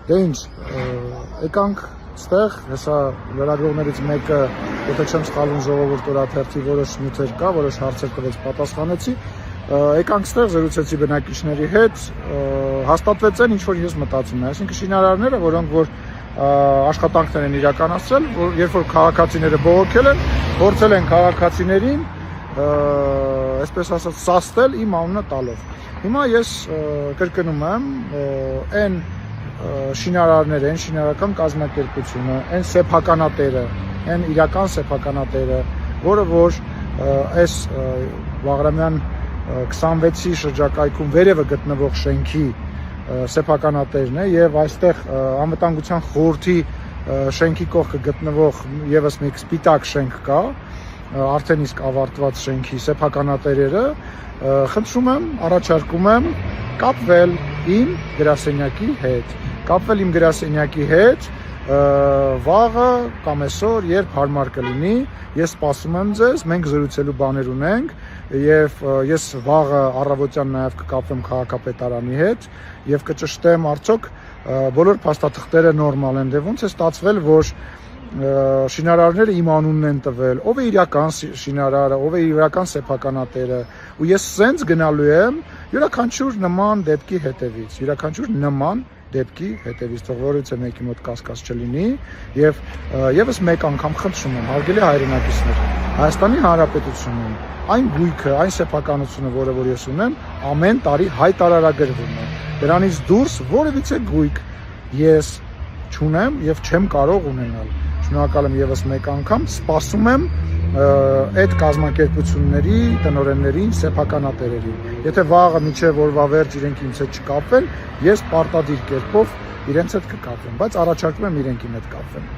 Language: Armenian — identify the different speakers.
Speaker 1: Դե ինչ, եկանք ստեղ, հեսա լրագրողներից մեկը, եթե չեմ սխալվում ժողովուրդ օրաթերթի որոշ նյութեր կա, որոշ հարցեր տվեց պատասխանեցի, եկանք ստեղ զրուցեցի բնակիչների հետ, հաստատվեց այն, ինչ որ ես մտածում եմ, այսինքն շինարարները, որոնք որ աշխատանքներ են իրականացրել, որ երբ որ քաղաքացիները բողոքել են, փորձել են քաղաքացիներին, այսպես ասած, սաստել իմ անունը տալով։ Հիմա ես կրկնում եմ, այն շինարարները, այն շինարարական կազմակերպությունը, այն սեփականատերը, այն իրական սեփականատերը, որը որ այս Բաղրամյան 26-ի շրջակայքում վերևը գտնվող շենքի սեփականատերն է եւ այստեղ անվտանգության խորհրդի շենքի կողքը գտնվող եւս մի սպիտակ շենք կա, արդեն իսկ ավարտված շենքի սեփականատերերը, խնդրում եմ, առաջարկում եմ կապվել իմ գրասենյակի հետ, վաղը կամ այսօր, երբ հարմար կլինի, ես սպասում եմ ձեզ, մենք զրուցելու բաներ ունենք եւ ես վաղը առավոտյան նաեւ կկապվեմ քաղաքապետարանի հետ եւ կճշտեմ արդյոք բոլոր փաստաթղթերը նորմալ են, դե ոնց է ստացվել, որ շինարարները իմ անունն են տվել, ով է իրական շինարարը, ով է իրական սեփականատերը, ու ես սենց գնալու եմ յուրաքանչյուր նման դեպքի հետևից, թող որից է մեկի մոտ կասկած չլինի եւ եւս մեկ անգամ խնդրում եմ, հարգելի հայրենակիցներ, Հայաստանի Հանրապետությունում այն գույքը, այն սեփականությունը, որը որ ես ունեմ, ամեն տարի հայտարարագրվում է։ Դրանից դուրս որևիցե գույք ես չունեմ եւ չեմ կարող ունենալ։ Շնորհակալ եմ եւս մեկ անգամ, սպասում եմ այդ կազմակերպությունների տնօրեններին, սեփականատերերին։ Եթե վաղը մինչև օրվա վերջ իրենք ինձ հետ չկապվեն, ես պարտադիր կերպով իրենց հետ կկապվեմ, բայց առաջարկում եմ իրենք իմ հետ կապվեն։